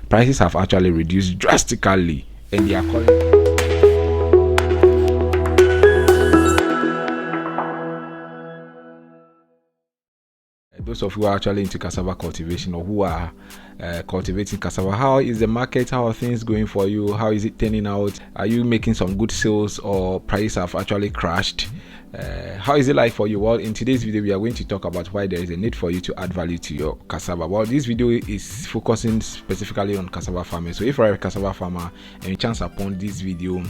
prices have actually reduced drastically, and they are calling. Those of you who are actually into cassava cultivation, or who are cultivating cassava, how is the market? How are things going for you? How is it turning out? Are you making some good sales, or prices have actually crashed? How is it like for you? Well, in today's video we are going to talk about why there is a need for you to add value to your cassava. Well, this video is focusing specifically on cassava farming. So if you are a cassava farmer and you chance upon this video,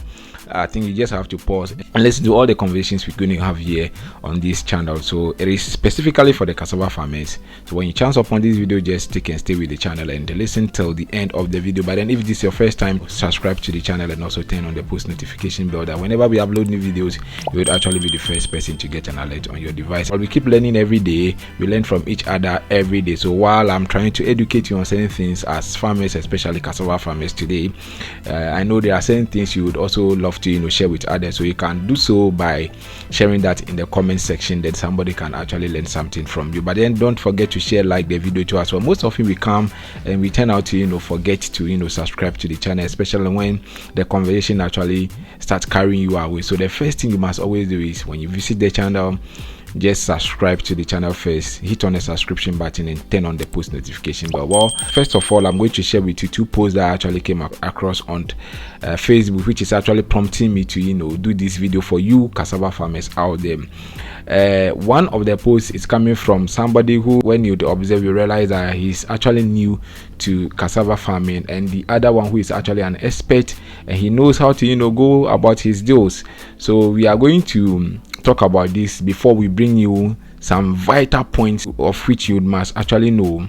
I think you just have to pause and listen to all the conversations we're going to have here on this channel. So it is specifically for the cassava farmers. So when you chance upon this video, just stick and stay with the channel and listen till the end of the video. But then if this is your first time, subscribe to the channel and also turn on the post notification bell, that whenever we upload new videos, you would actually be the first person to get an alert on your device. But we keep learning every day. We learn from each other every day. So while I'm trying to educate you on certain things as farmers, especially cassava farmers today, I know there are certain things you would also love to share with others. So you can do so by sharing that in the comment section, that somebody can actually learn something from you. But then don't forget to share, like the video to us. Well, most often we come and we turn out to forget to subscribe to the channel, especially when the conversation actually starts carrying you away. So the first thing you must always do is, when you visit the channel, just subscribe to the channel first, hit on the subscription button and turn on the post notification bell. Well, first of all, I'm going to share with you two posts that I actually came across on Facebook, which is actually prompting me to do this video for you cassava farmers out there. One of the posts is coming from somebody who, when you observe, you realize that he's actually new to cassava farming, and the other one who is actually an expert and he knows how to go about his deals. So we are going to talk about this before we bring you some vital points, of which you must actually know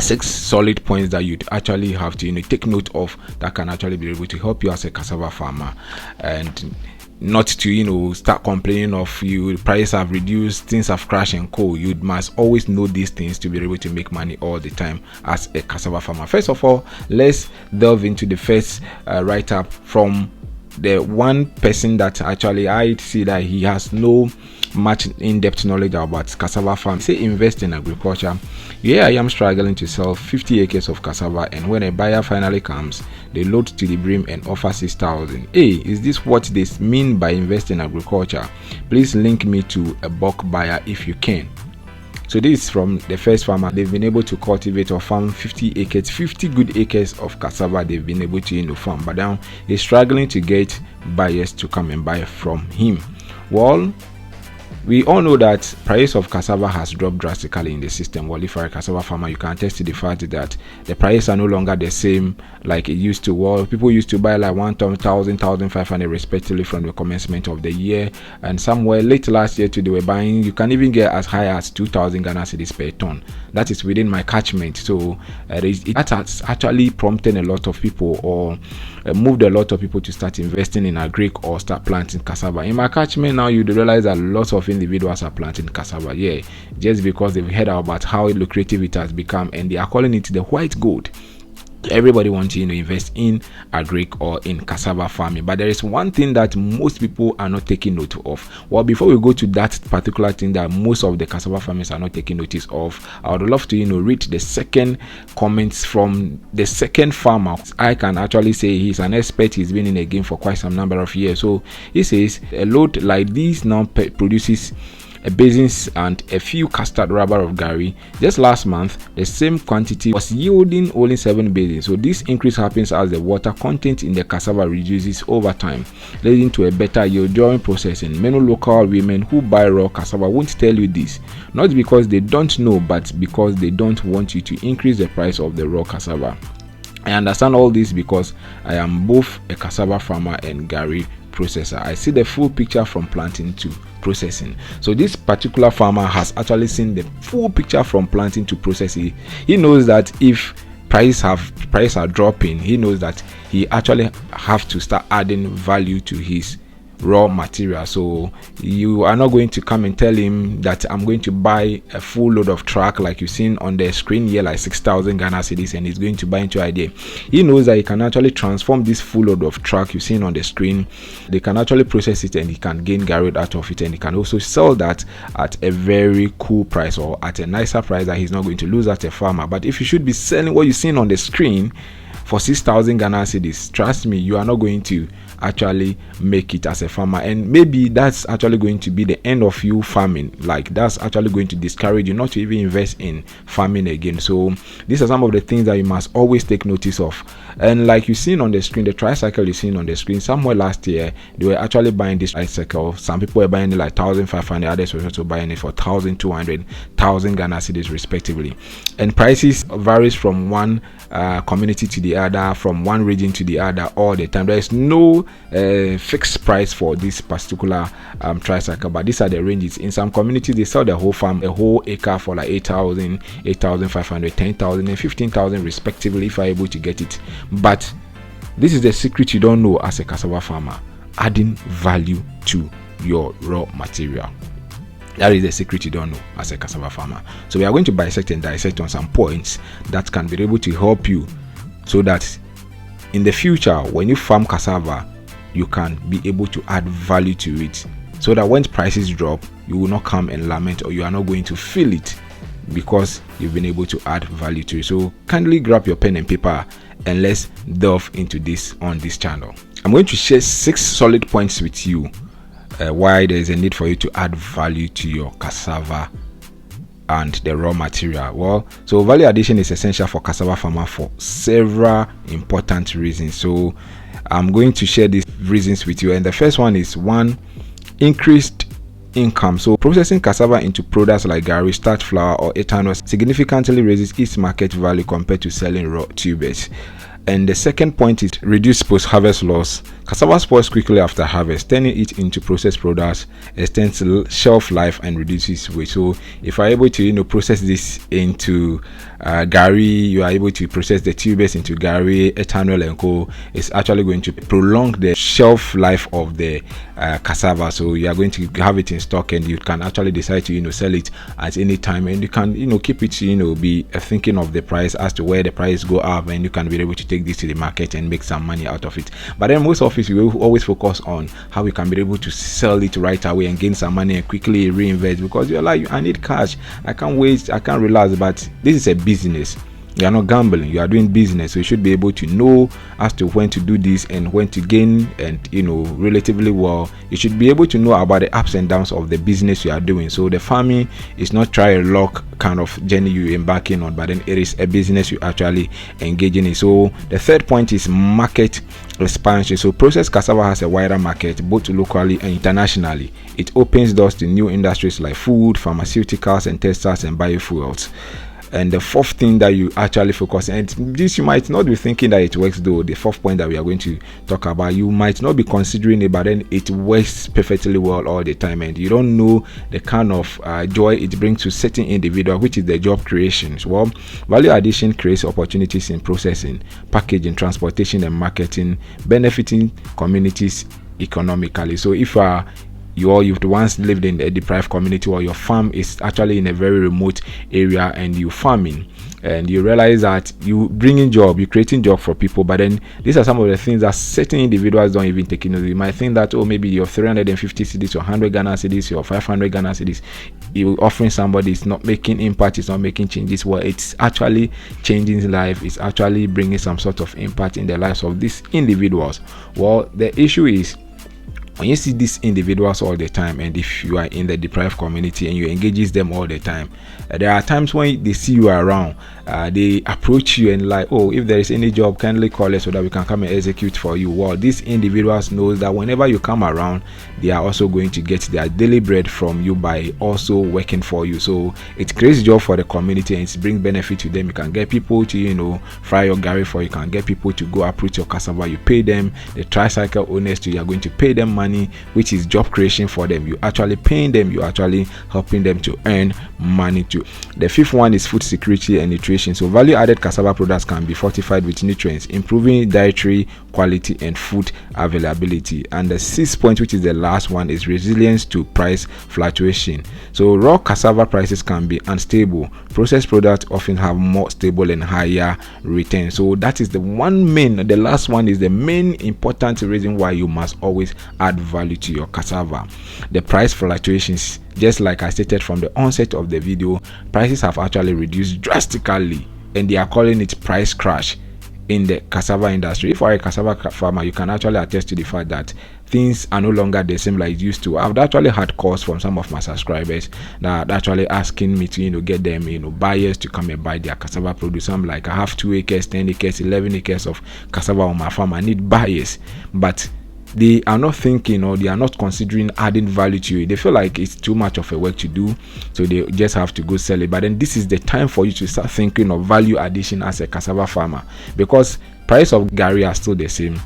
6 solid points that you'd actually have to take note of, that can actually be able to help you as a cassava farmer, and not to start complaining of you prices have reduced, things have crashed and co. You must always know these things to be able to make money all the time as a cassava farmer. First of all, let's delve into the first write-up from the one person that actually I see that he has no much in-depth knowledge about cassava farm. Say, invest in agriculture. Yeah, I am struggling to sell 50 acres of cassava, and when a buyer finally comes, they load to the brim and offer 6,000. Hey, is this what they mean by invest in agriculture? Please link me to a bulk buyer if you can. So this is from the first farmer. They've been able to cultivate or farm 50 acres, 50 good acres of cassava. They've been able to farm, but now he's struggling to get buyers to come and buy from him. Well, we all know that price of cassava has dropped drastically in the system. Well, if you're a cassava farmer, you can attest to the fact that the prices are no longer the same like it used to. Well, people used to buy like 1,000, 1,500 respectively from the commencement of the year, and somewhere late last year too, they were buying, you can even get as high as 2,000 Ghana cedis per ton. That is within my catchment. So it has actually prompted a lot of people, or moved a lot of people to start investing in agric or start planting cassava. In my catchment now, you realize that lots of individuals are planting cassava, just because they've heard about how lucrative it has become, and they are calling it the white gold. Everybody wants to invest in agric or in cassava farming, but there is one thing that most people are not taking note of. Well, before we go to that particular thing that most of the cassava farmers are not taking notice of, I would love to read the second comments from the second farmer. I can actually say he's an expert. He's been in the game for quite some number of years. So he says a load like this now produces a basins and a few custard rubber of gari. Just last month, the same quantity was yielding only 7 basins. So this increase happens as the water content in the cassava reduces over time, leading to a better yield during processing. Many local women who buy raw cassava won't tell you this, not because they don't know, but because they don't want you to increase the price of the raw cassava. I understand all this because I am both a cassava farmer and gari processor. I see the full picture from planting to processing. So this particular farmer has actually seen the full picture from planting to processing. He knows that if prices are dropping, he knows that he actually have to start adding value to his raw material. So you are not going to come and tell him that I'm going to buy a full load of track like you've seen on the screen here, like 6,000 Ghana cedis, and he's going to buy into idea. He knows that he can actually transform this full load of track you've seen on the screen. They can actually process it and he can gain gari out of it, and he can also sell that at a very cool price, or at a nicer price that he's not going to lose as a farmer. But if you should be selling what you've seen on the screen for 6,000 Ghana cedis, trust me, you are not going to actually make it as a farmer, and maybe that's actually going to be the end of you farming. Like, that's actually going to discourage you not to even invest in farming again. So these are some of the things that you must always take notice of. And like you seen on the screen, the tricycle you seen on the screen, somewhere last year they were actually buying this tricycle. Some people were buying it like 1,500, others were also buying it for 1,200, 1,000 Ghana cedis respectively. And prices varies from one community to the other, from one region to the other all the time. There is no fixed price for this particular tricycle, but these are the ranges. In some communities they sell the whole farm, a whole acre for like 8,000, 8,500, 10,000 and 15,000 respectively if you're able to get it. But this is the secret you don't know as a cassava farmer: adding value to your raw material. That is the secret you don't know as a cassava farmer. So we are going to bisect and dissect on some points that can be able to help you, so that in the future when you farm cassava, you can be able to add value to it, so that when prices drop, you will not come and lament, or you are not going to feel it, because you've been able to add value to it. So kindly grab your pen and paper and let's delve into this on this channel. I'm going to share 6 solid points with you why there is a need for you to add value to your cassava and the raw material. Well, so value addition is essential for cassava farmer for several important reasons. So I'm going to share these reasons with you, and the first one is, 1, increased income. So processing cassava into products like gari, starch, flour or ethanol significantly raises its market value compared to selling raw tubers. And the second point is reduced post-harvest loss. Cassava spoils quickly after harvest. Turning it into processed products extends shelf life and reduces waste. So if you are able to process this into gari, you are able to process the tubers into gari, ethanol and co. It's actually going to prolong the shelf life of the cassava. So you are going to have it in stock, and you can actually decide to sell it at any time, and you can keep it be thinking of the price as to where the price go up, and you can be able to take this to the market and make some money out of it. But then most of us, we will always focus on how we can be able to sell it right away and gain some money and quickly reinvest, because you're like, I need cash, I can't wait, I can't relax. But this is a business. You are not gambling, you are doing business, so you should be able to know as to when to do this and when to gain, and relatively well. You should be able to know about the ups and downs of the business you are doing. So the farming is not try a luck kind of journey you embarking on, but then it is a business you actually engage in. So the third point is market expansion. So processed cassava has a wider market both locally and internationally. It opens doors to new industries like food, pharmaceuticals and textiles and biofuels. And the fourth thing that you actually focus on, and this you might not be thinking that it works, though the fourth point that we are going to talk about, you might not be considering it, but then it works perfectly well all the time, and you don't know the kind of joy it brings to certain individual, which is the job creation. Well, value addition creates opportunities in processing, packaging, transportation and marketing, benefiting communities economically. So if you've once lived in a deprived community, or your farm is actually in a very remote area and you farming, and you realize that you bringing job, you creating job for people, but then these are some of the things that certain individuals don't even take into. You might think that, oh, maybe your 350 cedis, your 100 Ghana cedis, your 500 Ghana cedis, you offering somebody is not making impact, it's not making changes. Well, it's actually changing life, it's actually bringing some sort of impact in the lives of these individuals. Well, the issue is, when you see these individuals all the time, and if you are in the deprived community and you engage them all the time, there are times when they see you around, they approach you and like, oh, if there is any job, kindly call us so that we can come and execute for you. Well, these individuals know that whenever you come around, they are also going to get their daily bread from you by also working for you. So it creates job for the community and it brings benefit to them. You can get people to fry your gari for you, you can get people to go uproot your cassava, you pay them. The tricycle owners too, you are going to pay them money, which is job creation for them. You actually paying them, you actually helping them to earn money too. The fifth one is food security and nutrition. So value added cassava products can be fortified with nutrients, improving dietary quality and food availability. And the sixth point, which is the last one, is resilience to price fluctuation. So raw cassava prices can be unstable. Processed products often have more stable and higher returns. So that is the last one is the main important reason why you must always add value to your cassava. The price fluctuations, just like I stated from the onset of the video, prices have actually reduced drastically, and they are calling it price crash. in the cassava industry. If you are a cassava farmer, you can actually attest to the fact that things are no longer the same like it used to. I've actually had calls from some of my subscribers that are actually asking me to get them buyers to come and buy their cassava produce. I'm like, I have 2 acres, 10 acres, 11 acres of cassava on my farm. I need buyers, but they are not thinking, or they are not considering adding value to it. They feel like it's too much of a work to do, so they just have to go sell it. But then this is the time for you to start thinking of value addition as a cassava farmer, because price of gari are still the same,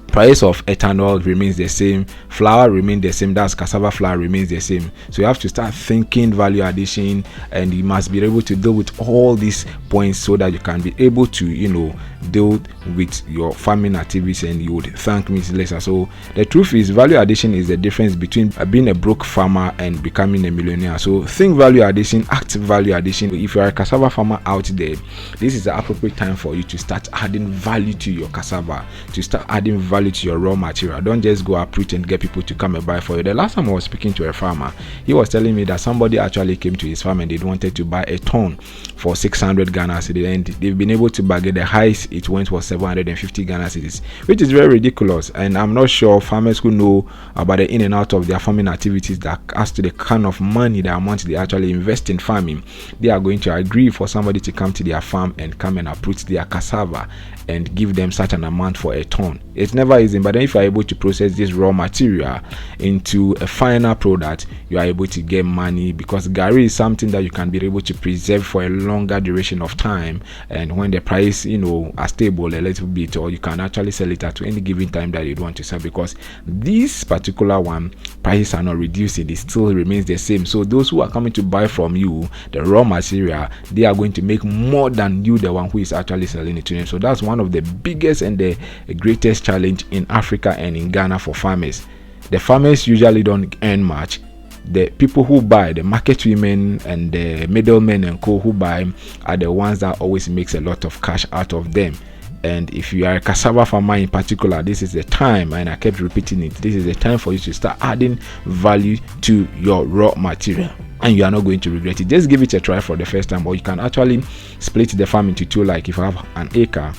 price of ethanol remains the same, flour remains the same, that's cassava flour remains the same. So you have to start thinking value addition, and you must be able to deal with all these points so that you can be able to deal with your farming activities, and you would thank me later. So the truth is, value addition is the difference between being a broke farmer and becoming a millionaire. So think value addition, act value addition. If you are a cassava farmer out there, this is the appropriate time for you to start adding value to your cassava, to start adding value to your raw material. Don't just go uproot and get people to come and buy for you. The last time I was speaking to a farmer, he was telling me that somebody actually came to his farm and they wanted to buy a ton for 600 Ghana cedis, and they've been able to bargain. The highest it went was 750 Ghana cedis, which is very ridiculous. And I'm not sure farmers who know about the in and out of their farming activities, that as to the kind of money, the amount they actually invest in farming, they are going to agree for somebody to come to their farm and come and uproot their cassava and give them such an amount for a ton. It's never easy, but then if you are able to process this raw material into a final product, you are able to get money, because gari is something that you can be able to preserve for a longer duration of time, and when the price are stable a little bit, or you can actually sell it at any given time that you want to sell, because this particular one prices are not reducing, it still remains the same. So those who are coming to buy from you the raw material, they are going to make more than you, the one who is actually selling it to them. So that's one of the biggest and the greatest challenge in Africa and in Ghana for farmers. The farmers usually don't earn much. The people who buy, the market women and the middlemen and co who buy, are the ones that always makes a lot of cash out of them. And if you are a cassava farmer in particular, this is the time, and I kept repeating it, this is the time for you to start adding value to your raw material, and you are not going to regret it. Just give it a try for the first time, or you can actually split the farm into two. Like if you have an acre,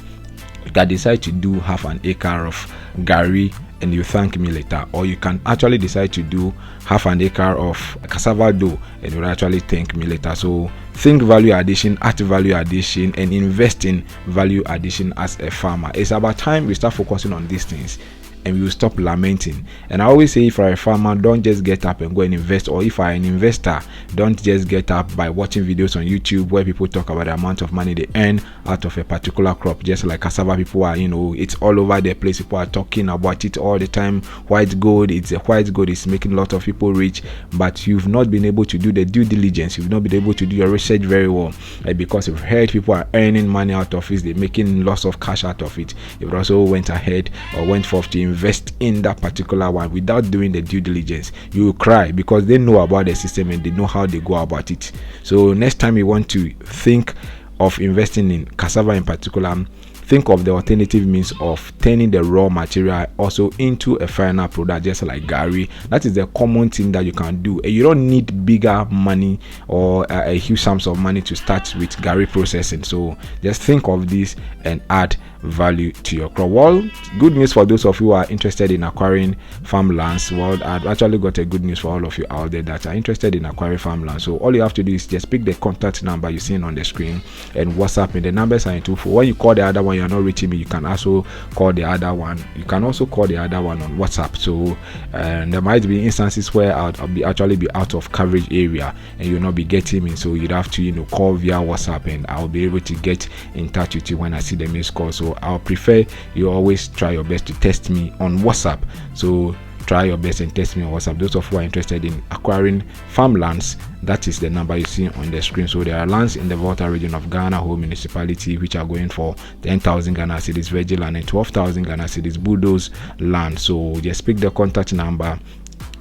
you can decide to do half an acre of gari and you thank me later, or you can actually decide to do half an acre of cassava dough and you'll actually thank me later. So think value addition, act value addition, and invest in value addition as a farmer. It's about time we start focusing on these things and we will stop lamenting. And I always say, if you're a farmer, don't just get up and go and invest, or if you're an investor, don't just get up by watching videos on YouTube where people talk about the amount of money they earn out of a particular crop. Just like cassava, people are, it's all over the place, people are talking about it all the time. White gold, it's a white gold is making a lot of people rich, but you've not been able to do the due diligence, you've not been able to do your research very well, because you've heard people are earning money out of it, they're making lots of cash out of it. You've also went ahead or went forth to invest in that particular one without doing the due diligence. You will cry, because they know about the system and they know how they go about it. So next time you want to think of investing in cassava in particular, think of the alternative means of turning the raw material also into a final product, just like gari. That is the common thing that you can do. You don't need bigger money or a huge sums of money to start with gari processing. So just think of this and add value to your crop. Well, good news for those of you who are interested in acquiring farmlands. Well, I've actually got a good news for all of you out there that are interested in acquiring farmland. So all you have to do is just pick the contact number you're seeing on the screen and WhatsApp me. The numbers are in 24. When you call the other one, you're not reaching me, you can also call the other one. You can also call the other one on WhatsApp. So there might be instances where I'll be out of coverage area and you'll not be getting me. So you'd have to call via WhatsApp, and I'll be able to get in touch with you when I see the missed call. So I'll prefer you always try your best to test me on WhatsApp. So try your best and test me on WhatsApp. Those of you who are interested in acquiring farmlands, that is the number you see on the screen. So there are lands in the Volta region of Ghana Whole Municipality which are going for 10,000 Ghana cedis veggie land and 12,000 Ghana cedis bulldoze land. So just pick the contact number,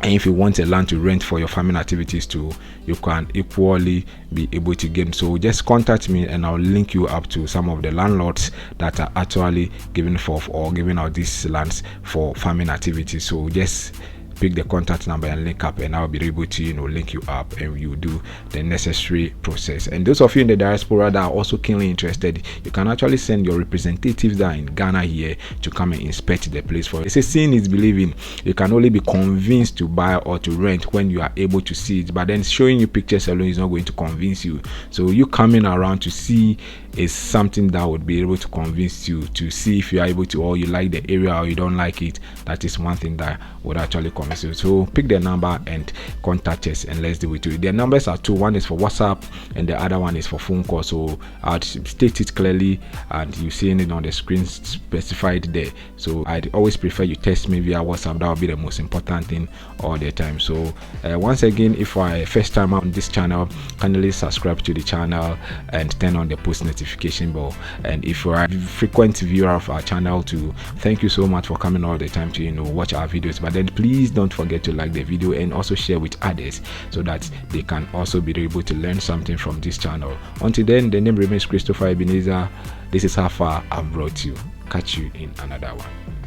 and if you want a land to rent for your farming activities too, you can equally be able to get. So just contact me and I'll link you up to some of the landlords that are actually giving forth or giving out these lands for farming activities. So just pick the contact number and link up, and I'll be able to link you up, and you do the necessary process. And those of you in the diaspora that are also keenly interested, you can actually send your representatives that are in Ghana here to come and inspect the place for you. They say seeing is believing. You can only be convinced to buy or to rent when you are able to see it, but then showing you pictures alone is not going to convince you. So you coming around to see is something that would be able to convince you to see if you are able to, or you like the area or you don't like it. That is one thing that would actually convince you. So pick the number and contact us, and let's do it to you. Their numbers are two. One is for WhatsApp and the other one is for phone call. So I'd state it clearly, and you seeing it on the screen specified there. So I'd always prefer you text me via WhatsApp. That will be the most important thing all the time. So once again, if you are first time on this channel, kindly subscribe to the channel and turn on the post notification bell. And if you are a frequent viewer of our channel too, thank you so much for coming all the time to watch our videos. But then please don't forget to like the video and also share with others, so that they can also be able to learn something from this channel. Until then, the name remains Christopher Ebenezer. This is how far I've brought you. Catch you in another one.